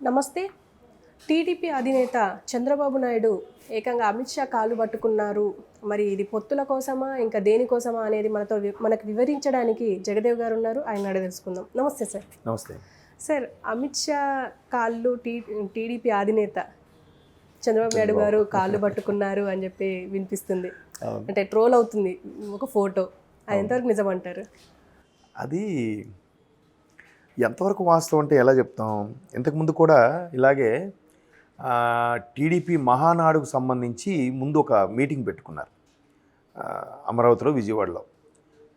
నమస్తే. టీడీపీ అధినేత చంద్రబాబు నాయుడు ఏకంగా అమిత్ షా కాళ్ళు పట్టుకున్నారు. మరి ఇది పొత్తుల కోసమా ఇంకా దేనికోసమా అనేది మనకు వివరించడానికి జగదేవ్ గారు ఉన్నారు. ఆయన అడిగి తెలుసుకుందాం. నమస్తే సార్. నమస్తే సార్, అమిత్ షా కాళ్ళు టీడీపీ అధినేత చంద్రబాబు నాయుడు గారు కాళ్ళు పట్టుకున్నారు అని చెప్పి వినిపిస్తుంది. అంటే ట్రోల్ అవుతుంది ఒక ఫోటో. అది ఎంతవరకు నిజం అంటారు? అది ఎంతవరకు వాస్తవం అంటే ఎలా చెప్తాం? ఇంతకుముందు కూడా ఇలాగే టీడీపీ మహానాడుకు సంబంధించి ముందు ఒక మీటింగ్ పెట్టుకున్నారు అమరావతిలో, విజయవాడలో.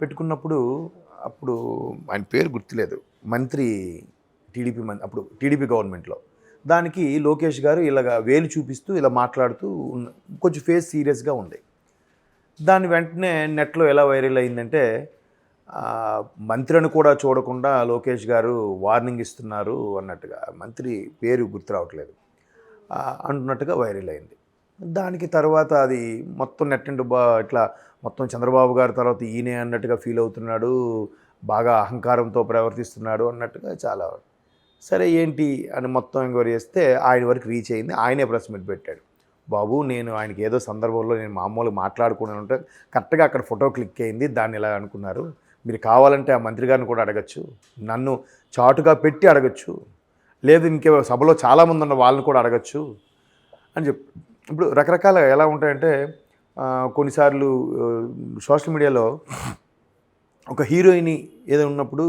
పెట్టుకున్నప్పుడు అప్పుడు ఆయన పేరు గుర్తులేదు, మంత్రి టీడీపీ అప్పుడు టీడీపీ గవర్నమెంట్లో. దానికి లోకేష్ గారు ఇలాగ వేలు చూపిస్తూ ఇలా మాట్లాడుతూ కొంచెం ఫేస్ సీరియస్గా ఉంది. దాన్ని వెంటనే నెట్లో ఎలా వైరల్ అయిందంటే, మంత్రిని కూడా చూడకుండా లోకేష్ గారు వార్నింగ్ ఇస్తున్నారు అన్నట్టుగా, మంత్రి పేరు గుర్తు రావట్లేదు అంటున్నట్టుగా వైరల్ అయింది. దానికి తర్వాత అది మొత్తం నెట్ అండ్ ఇట్లా మొత్తం చంద్రబాబు గారు తర్వాత ఈయనే అన్నట్టుగా ఫీల్ అవుతున్నాడు, బాగా అహంకారంతో ప్రవర్తిస్తున్నాడు అన్నట్టుగా చాలా. సరే ఏంటి అని మొత్తం ఎంక్వైరీ చేస్తే ఆయన వరకు రీచ్ అయింది. ఆయనే ప్రెస్ మీట్ పెట్టాడు. బాబు, నేను ఆయనకి ఏదో సందర్భంలో నేను మామూలుగా మాట్లాడుకున్నాను అంటే కరెక్ట్గా అక్కడ ఫోటో క్లిక్ అయింది, దాన్ని ఇలా అనుకున్నారు, మీరు కావాలంటే ఆ మంత్రి గారిని కూడా అడగచ్చు, నన్ను చాటుగా పెట్టి అడగచ్చు, లేదు ఇంకే సభలో చాలామంది ఉన్న వాళ్ళని కూడా అడగచ్చు అని చెప్పి. ఇప్పుడు రకరకాల ఎలా ఉంటాయంటే, కొన్నిసార్లు సోషల్ మీడియాలో ఒక హీరోయిన్ ఏదో ఉన్నప్పుడు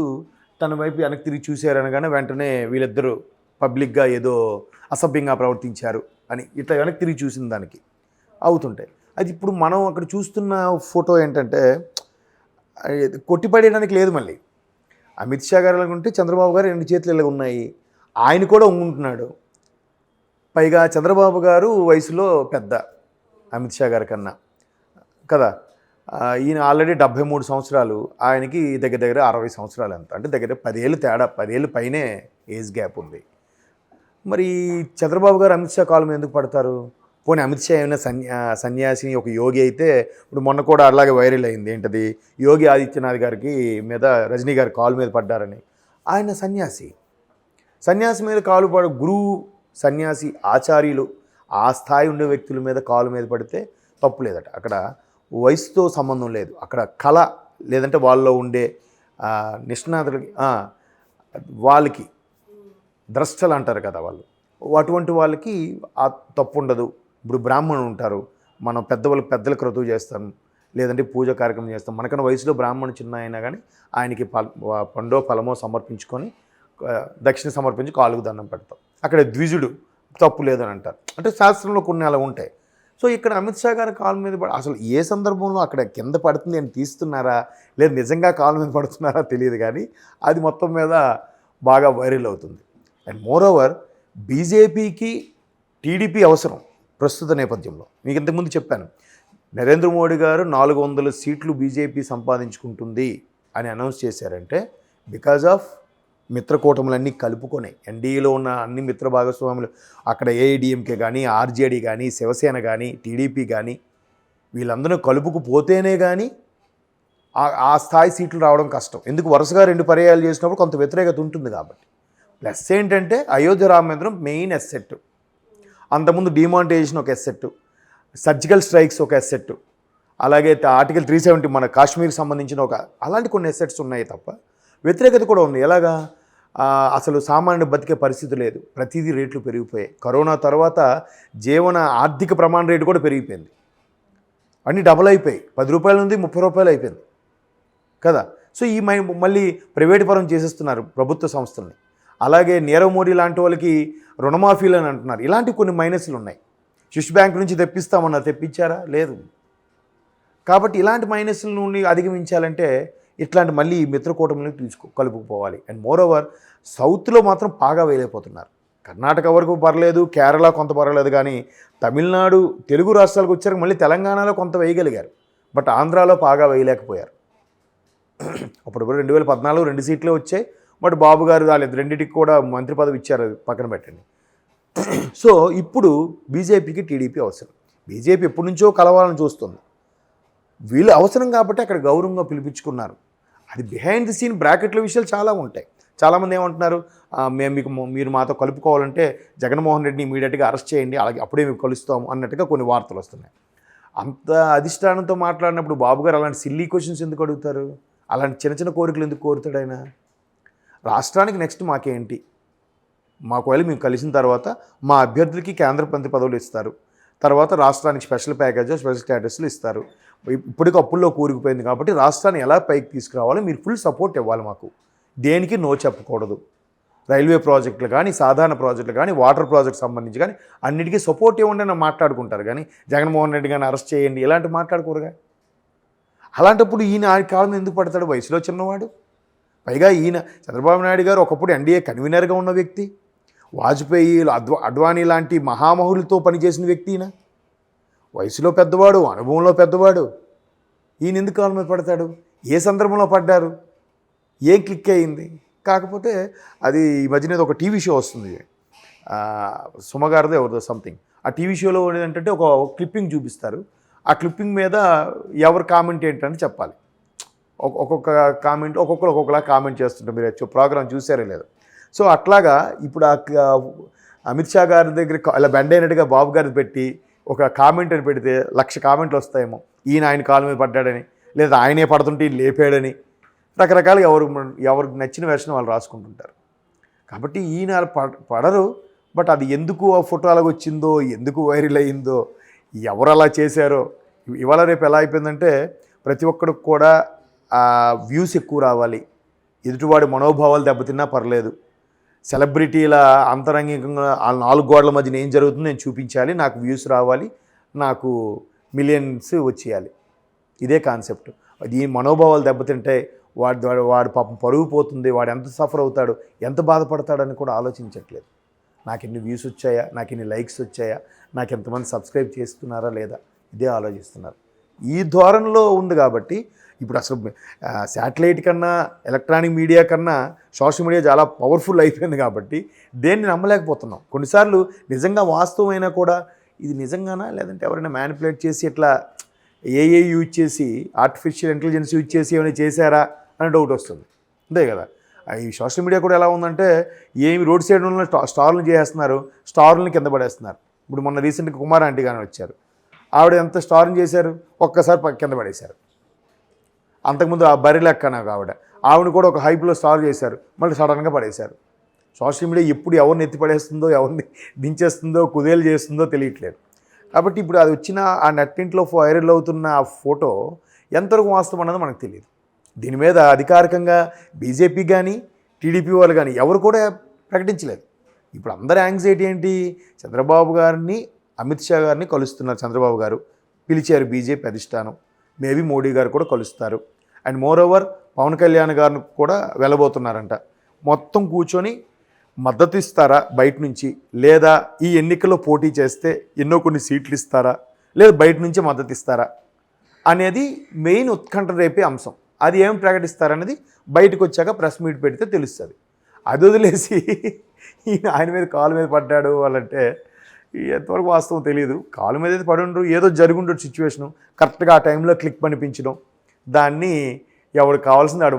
తన వైపు వెనక్కి తిరిగి చూశారనగానే వెంటనే వీళ్ళిద్దరూ పబ్లిక్గా ఏదో అసభ్యంగా ప్రవర్తించారు అని ఇట్లా వెనక్కి తిరిగి చూసిన దానికి అవుతుంటాయి. అది ఇప్పుడు మనం అక్కడ చూస్తున్న ఫోటో ఏంటంటే కొట్టిపడేయడానికి లేదు. మళ్ళీ అమిత్ షా గారు ఎలాగుంటే చంద్రబాబు గారు 2 చేతులు ఇలా ఉన్నాయి, ఆయన కూడా ఉంగుంటున్నాడు. పైగా చంద్రబాబు గారు వయసులో పెద్ద అమిత్ షా గారి కన్నా కదా. ఈయన ఆల్రెడీ 73 సంవత్సరాలు, ఆయనకి దగ్గర దగ్గర 60 సంవత్సరాలు. ఎంత అంటే దగ్గర 10 ఏళ్ళు తేడా, 10 ఏళ్ళు పైనే ఏజ్ గ్యాప్ ఉంది. మరి చంద్రబాబు గారు అమిత్ షా కాలు మీద ఎందుకు పడతారు? పోనీ అమిత్ షా ఏమైనా సన్యాసి, ఒక యోగి అయితే, ఇప్పుడు మొన్న కూడా అలాగే వైరల్ అయింది. ఏంటది, యోగి ఆదిత్యనాథ్ గారికి మీద రజనీ గారి కాలు మీద పడ్డారని. ఆయన సన్యాసి మీద కాలు గురువు, సన్యాసి, ఆచార్యులు, ఆ స్థాయి ఉండే వ్యక్తుల మీద కాలు మీద పడితే తప్పు లేదట. అక్కడ వయసుతో సంబంధం లేదు, అక్కడ కళ లేదంటే వాళ్ళలో ఉండే నిష్ణాతులకి, వాళ్ళకి ద్రష్టలు అంటారు కదా వాళ్ళు, అటువంటి వాళ్ళకి ఆ తప్పు ఉండదు. ఇప్పుడు బ్రాహ్మణులు ఉంటారు, మనం పెద్దల క్రతువు చేస్తాం, లేదంటే పూజ కార్యక్రమం చేస్తాం. మనకన్నా వయసులో బ్రాహ్మణుడు చిన్న అయినా కానీ ఆయనకి పండో ఫలమో సమర్పించుకొని దక్షిణ సమర్పించి కాలుకు దండం పెడతాం. అక్కడ ద్విజుడు తప్పు లేదని అంటారు. అంటే శాస్త్రంలో కొన్ని అలా ఉంటాయి. సో ఇక్కడ అమిత్ షా గారి కాలు మీద అసలు ఏ సందర్భంలో అక్కడ కింద పడుతుంది అని తీస్తున్నారా, లేదు నిజంగా కాలు మీద పడుతున్నారా తెలియదు, కానీ అది మొత్తం మీద బాగా వైరల్ అవుతుంది. అండ్ మోర్ ఓవర్, బీజేపీకి టీడీపీ అవసరం ప్రస్తుత నేపథ్యంలో. మీకు ఇంతకుముందు చెప్పాను, నరేంద్ర మోడీ గారు 400 సీట్లు బీజేపీ సంపాదించుకుంటుంది అని అనౌన్స్ చేశారంటే బికాజ్ ఆఫ్ మిత్రకూటములన్నీ కలుపుకొని, ఎన్డీఏలో ఉన్న అన్ని మిత్ర భాగస్వాములు, అక్కడ ఏఐడిఎంకే కానీ, ఆర్జేడీ కానీ, శివసేన కానీ, టీడీపీ కానీ, వీళ్ళందరూ కలుపుకుపోతేనే కానీ ఆ స్థాయి సీట్లు రావడం కష్టం. ఎందుకు, వరుసగా 2 పర్యాయాలు చేసినప్పుడు కొంత వ్యతిరేకత ఉంటుంది కాబట్టి. ప్లస్ ఏంటంటే అయోధ్య రామ మందిరం మెయిన్ ఎస్సెట్, అంతకుముందు డిమానిటైజేషన్ ఒక ఎస్సెట్, సర్జికల్ స్ట్రైక్స్ ఒక ఎస్సెట్, అలాగే ఆర్టికల్ 370 మన కాశ్మీర్కి సంబంధించిన అలాంటి కొన్ని ఎస్సెట్స్ ఉన్నాయి తప్ప వ్యతిరేకత కూడా ఉంది. ఎలాగా, అసలు సామాన్యుడు బతికే పరిస్థితి లేదు, ప్రతిదీ రేట్లు పెరిగిపోయాయి. కరోనా తర్వాత ఆర్థిక ప్రమాణ రేటు కూడా పెరిగిపోయింది, అన్నీ డబుల్ అయిపోయి 10 రూపాయల నుండి 30 రూపాయలు అయిపోయింది కదా. సో ఈ మళ్ళీ ప్రైవేట్ పరం చేసేస్తున్నారు ప్రభుత్వ సంస్థల్ని. అలాగే నీరవ్ మోడీ లాంటి వాళ్ళకి రుణమాఫీలు అని అంటున్నారు. ఇలాంటి కొన్ని మైనస్లు ఉన్నాయి. స్విస్ బ్యాంక్ నుంచి తెప్పిస్తామన్నారు, తెప్పించారా? లేదు. కాబట్టి ఇలాంటి మైనస్ల నుండి అధిగమించాలంటే ఇట్లాంటి మళ్ళీ మిత్రకూటమిని కలుపుకుపోవాలి. అండ్ మోర్ ఓవర్, సౌత్లో మాత్రం బాగా వేయలేకపోతున్నారు. కర్ణాటక వరకు పర్లేదు, కేరళ కొంత పర్వాలేదు, కానీ తమిళనాడు, తెలుగు రాష్ట్రాలకు వచ్చారు. మళ్ళీ తెలంగాణలో కొంత వేయగలిగారు, బట్ ఆంధ్రాలో బాగా వేయలేకపోయారు. అప్పుడు 2014 2 సీట్లే వచ్చాయి, బట్ బాబు గారు రాలేదు. రెండింటికి కూడా మంత్రి పదవి ఇచ్చారు, పక్కన పెట్టండి. సో ఇప్పుడు బీజేపీకి టీడీపీ అవసరం. బీజేపీ ఎప్పటి నుంచో కలవాలని చూస్తుంది, వీళ్ళు అవసరం కాబట్టి అక్కడ గౌరవంగా పిలిపించుకున్నారు. అది బిహైండ్ ది సీన్ బ్రాకెట్ల విషయాలు చాలా ఉంటాయి. చాలామంది ఏమంటున్నారు, మేము మీరు మాతో కలుపుకోవాలంటే జగన్మోహన్ రెడ్డిని ఇమీడియట్గా అరెస్ట్ చేయండి, అలాగే అప్పుడే మేము కలుస్తాము అన్నట్టుగా కొన్ని వార్తలు వస్తున్నాయి. అంత అధిష్టానంతో మాట్లాడినప్పుడు బాబు గారు అలాంటి సిల్లీ క్వశ్చన్స్ ఎందుకు అడుగుతారు? అలాంటి చిన్న చిన్న కోరికలు ఎందుకు కోరుతాడు ఆయన? రాష్ట్రానికి నెక్స్ట్ మాకేంటి, ఒకవేళ మేము కలిసిన తర్వాత మా అభ్యర్థులకి కేంద్ర మంత్రి పదవులు ఇస్తారు, తర్వాత రాష్ట్రానికి స్పెషల్ ప్యాకేజ్ స్పెషల్ స్టేటస్లు ఇస్తారు. ఇప్పటికీ అప్పుల్లో కూరుకుపోయింది కాబట్టి రాష్ట్రాన్ని ఎలా పైకి తీసుకురావాలో మీరు ఫుల్ సపోర్ట్ ఇవ్వాలి మాకు. దేనికి నో చెప్పకూడదు. రైల్వే ప్రాజెక్టులు కానీ, సాధారణ ప్రాజెక్టులు కానీ, వాటర్ ప్రాజెక్ట్ సంబంధించి కానీ అన్నిటికీ సపోర్ట్ ఇవ్వండి అని మాట్లాడుకుంటారు. కానీ జగన్మోహన్ రెడ్డి గారిని అరెస్ట్ చేయండి ఇలాంటి మాట్లాడుకోరుగా. అలాంటప్పుడు ఈయన ఆ కాలం ఎందుకు పడతాడు? వయసులో చిన్నవాడు. పైగా ఈయన చంద్రబాబు నాయుడు గారు ఒకప్పుడు ఎన్డీఏ కన్వీనర్గా ఉన్న వ్యక్తి, వాజ్పేయి, అడ్వాణీ లాంటి మహామహులతో పనిచేసిన వ్యక్తి. ఈయన వయసులో పెద్దవాడు, అనుభవంలో పెద్దవాడు. ఈయన ఎందుకు కాలం మీద పడతాడు? ఏ సందర్భంలో పడ్డారు? ఏం క్లిక్ అయ్యింది? కాకపోతే అది ఈ మధ్యన ఒక టీవీ షో వస్తుంది, సుమగారిదో ఎవరిదో సంథింగ్. ఆ టీవీ షోలో ఏంటంటే ఒక క్లిప్పింగ్ చూపిస్తారు. ఆ క్లిప్పింగ్ మీద ఎవరు కామెంట్ ఏంటని చెప్పాలి. ఒక్కొక్క కామెంట్ ఒక్కొక్కరు ఒక్కొక్కలా కామెంట్ చేస్తుంటారు. మీరు ప్రోగ్రామ్ చూసారో లేదు. సో అట్లాగా ఇప్పుడు అమిత్ షా గారి దగ్గర అలా బెండ్ అయినట్టుగా బాబు గారిని పెట్టి ఒక కామెంట్ అని పెడితే 1,00,000 కామెంట్లు వస్తాయేమో. ఆయన కాలు మీద పడ్డాడని, లేదా ఆయనే పడుతుంటే ఈయన లేపాడని, రకరకాలుగా ఎవరికి నచ్చిన వెర్షన్ వాళ్ళు రాసుకుంటుంటారు. కాబట్టి ఈయన పడరు. బట్ అది ఎందుకు ఆ ఫోటో అలాగ వచ్చిందో, ఎందుకు వైరల్ అయ్యిందో, ఎవరు అలా చేశారో, ఇవాళ రేపు ఎలా అయిపోయిందంటే ప్రతి ఒక్కడికి కూడా వ్యూస్ ఎక్కువ రావాలి, ఎదుటివాడి మనోభావాలు దెబ్బతిన్నా పర్లేదు, సెలబ్రిటీల అంతరంగికంగా ఆ 4 గోడల మధ్యన ఏం జరుగుతుందో నేను చూపించాలి, నాకు వ్యూస్ రావాలి, నాకు మిలియన్స్ వచ్చేయాలి. ఇదే కాన్సెప్ట్. అది మనోభావాలు దెబ్బతింటే వాడు పాపం పరుగు పోతుంది, వాడు ఎంత సఫర్ అవుతాడు, ఎంత బాధపడతాడని కూడా ఆలోచించట్లేదు. నాకు ఎన్ని వ్యూస్ వచ్చాయా, నాకు ఎన్ని లైక్స్ వచ్చాయా, నాకు ఎంతమంది సబ్స్క్రైబ్ చేస్తున్నారా లేదా, ఇదే ఆలోచిస్తున్నారు. ఈ ధోరణిలో ఉంది. కాబట్టి ఇప్పుడు అసలు శాటిలైట్ కన్నా, ఎలక్ట్రానిక్ మీడియా కన్నా సోషల్ మీడియా చాలా పవర్ఫుల్ అయిపోయింది. కాబట్టి దేన్ని నమ్మలేకపోతున్నాం. కొన్నిసార్లు నిజంగా వాస్తవమైనా కూడా ఇది నిజంగానా, లేదంటే ఎవరైనా మ్యానిపులేట్ చేసి ఇట్లా ఏఐ యూజ్ చేసి, ఆర్టిఫిషియల్ ఇంటెలిజెన్స్ యూజ్ చేసి ఏమైనా చేశారా అని డౌట్ వస్తుంది. అంతే కదా. ఈ సోషల్ మీడియా కూడా ఎలా ఉందంటే ఏమి రోడ్ సైడ్ ఉన్న స్టార్లను చేసేస్తున్నారు, స్టార్లను కింద పడేస్తున్నారు. ఇప్పుడు మొన్న రీసెంట్గా కుమార్ ఆంటీ గారు వచ్చారు. ఆవిడ ఎంత స్టార్ని చేశారు, ఒక్కసారి కింద పడేశారు. అంతకుముందు ఆ బర్రె లెక్క నాకు ఆవిడ కూడా ఒక హైప్లో స్టార్ చేశారు, మళ్ళీ సడన్గా పడేశారు. సోషల్ మీడియా ఎప్పుడు ఎవరిని ఎత్తి పడేస్తుందో, ఎవరిని దించేస్తుందో, కుదేలు చేస్తుందో తెలియట్లేదు. కాబట్టి ఇప్పుడు అది వచ్చిన ఆ నెట్టింట్లో వైరల్ అవుతున్న ఆ ఫోటో ఎంతవరకు వాస్తవం అన్నది మనకు తెలియదు. దీని మీద అధికారికంగా బీజేపీ కానీ, టీడీపీ వాళ్ళు కానీ ఎవరు కూడా ప్రకటించలేదు. ఇప్పుడు అందరి యాంగ్జైటీ ఏంటి? చంద్రబాబు గారిని, అమిత్ షా గారిని కలుస్తున్నారు. చంద్రబాబు గారు పిలిచారు బీజేపీ అధిష్టానం, మేబీ మోడీ గారు కూడా కలుస్తారు. And moreover Pawan Kalyan గారిని కూడా వెళ్ళబోతున్నారంట. మొత్తం కూర్చొని మద్దతు ఇస్తారా బయట నుంచి, లేదా ఈ ఎన్నికల్లో పోటీ చేస్తే ఎన్నో కొన్ని సీట్లు ఇస్తారా, లేదా బయట నుంచి మద్దతు ఇస్తారా అనేది మెయిన్ ఉత్కంఠ రేపే అంశం. అది ఏం ప్రకటిస్తారనేది బయటకు వచ్చాక ప్రెస్ మీట్ పెడితే తెలుస్తుంది. అది వదిలేసి ఆయన మీద కాలు మీద పడ్డాడు వాళ్ళంటే ఎంతవరకు వాస్తవం తెలియదు. కాలు మీద అయితే పడి ఉండరు, ఏదో జరుగుండడు సిచ్యువేషను, కరెక్ట్గా ఆ టైంలో క్లిక్ పనిపించడం, దాన్ని ఎవరికి కావాల్సింది ఆడు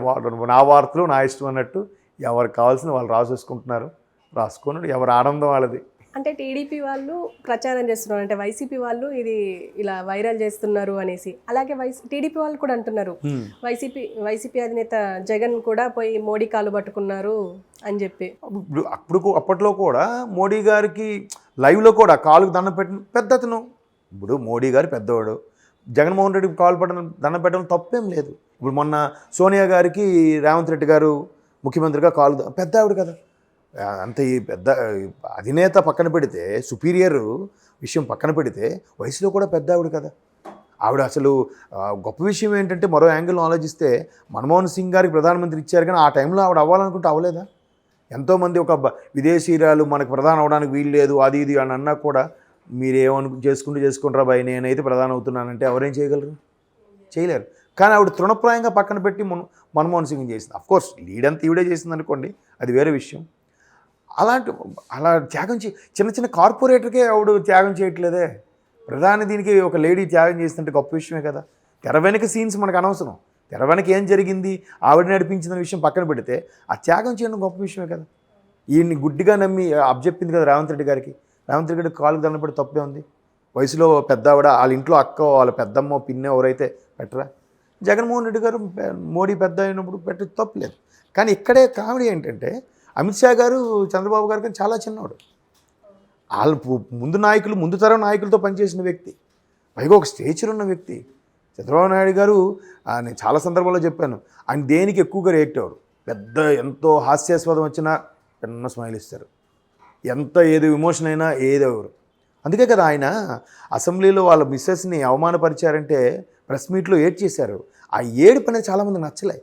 నా వార్తలు నా ఇష్టం అన్నట్టు ఎవరికి కావాల్సింది వాళ్ళు రాసేసుకుంటున్నారు. రాసుకున్నాడు, ఎవరి ఆనందం వాళ్ళది. అంటే టీడీపీ వాళ్ళు ప్రచారం చేస్తున్నారు, అంటే వైసీపీ వాళ్ళు ఇది ఇలా వైరల్ చేస్తున్నారు అనేసి. అలాగే టీడీపీ వాళ్ళు కూడా అంటున్నారు వైసీపీ అధినేత జగన్ కూడా పోయి మోడీ కాలు పట్టుకున్నారు అని చెప్పి. అప్పట్లో కూడా మోడీ గారికి లైవ్లో కూడా కాలుకు దండం పెట్టిన పెద్ద అతను. ఇప్పుడు మోడీ గారు పెద్దవాడు, జగన్మోహన్ రెడ్డికి కాలు దండం పెట్టడం తప్పేం లేదు. ఇప్పుడు మొన్న సోనియా గారికి రేవంత్ రెడ్డి గారు ముఖ్యమంత్రిగా కాలు పెద్ద ఆవిడ కదా. అంత ఈ పెద్ద అధినేత పక్కన పెడితే, సుపీరియర్ విషయం పక్కన పెడితే వయసులో కూడా పెద్ద ఆవిడ కదా. ఆవిడ అసలు గొప్ప విషయం ఏంటంటే మరో యాంగిల్ ఆలోచిస్తే మన్మోహన్ సింగ్ గారికి ప్రధానమంత్రి ఇచ్చారు, కానీ ఆ టైంలో ఆవిడ అవ్వాలనుకుంటే అవ్వలేదా? ఎంతోమంది ఒక విదేశీయురాలు మనకు ప్రధాని అవడానికి వీలు లేదు అది ఇది అని అన్నా కూడా చేసుకుంటారా బాయ్, నేనైతే ప్రధాని అవుతున్నానంటే ఎవరేం చేయగలరు? చేయలేరు. కానీ ఆవిడ తృణప్రాయంగా పక్కన పెట్టి మన్మోహన్ సింగ్ చేసింది. అఫ్కోర్స్ లీడ్ అంతా ఈవిడే చేసింది అనుకోండి, అది వేరే విషయం. అలా త్యాగం చిన్న చిన్న కార్పొరేటర్కే ఆవిడ త్యాగం చేయట్లేదే. ప్రధాని దీనికి ఒక లేడీ త్యాగం చేస్తుంటే గొప్ప విషయమే కదా. తెర వెనక సీన్స్ మనకు అనవసరం, తెర వెనక ఏం జరిగింది, ఆవిడ నడిపించిన విషయం పక్కన పెడితే ఆ త్యాగం చేయడం గొప్ప విషయమే కదా. ఈయన్ని గుడ్డిగా నమ్మి అప్పచెప్పింది కదా రేవంత్ రెడ్డి గారికి. రేవంత్ రెడ్డి గారికి కాలుకు దండం పెట్టి తప్పే ఉంది. వయసులో పెద్ద ఆవిడ, వాళ్ళ ఇంట్లో అక్క, వాళ్ళ పెద్దమ్మ, పిన్న ఎవరైతే పెట్టరా. జగన్మోహన్ రెడ్డి గారు మోడీ పెద్ద అయినప్పుడు పెట్టి తప్పులేదు. కానీ ఇక్కడే కామెడీ ఏంటంటే అమిత్ షా గారు చంద్రబాబు గారు కానీ చాలా చిన్నవాడు. వాళ్ళు ముందు తరం నాయకులతో పనిచేసిన వ్యక్తి, పైగా ఒక స్టేచర్ ఉన్న వ్యక్తి. చంద్రబాబు నాయుడు గారు నేను చాలా సందర్భాల్లో చెప్పాను, ఆయన దేనికి ఎక్కువగా రియాక్ట్ అవ్వరు. పెద్ద ఎంతో హాస్యాస్పదం వచ్చినా పెన్న స్మైల్ ఇస్తారు, ఎంత ఏది ఎమోషన్ అయినా ఏది ఎవరు. అందుకే కదా ఆయన అసెంబ్లీలో వాళ్ళ మిస్సెస్ని అవమానపరిచారంటే ప్రెస్ మీట్లో ఏడ్ చేశారు. ఆ ఏడుపు అనేది చాలామంది నచ్చలే.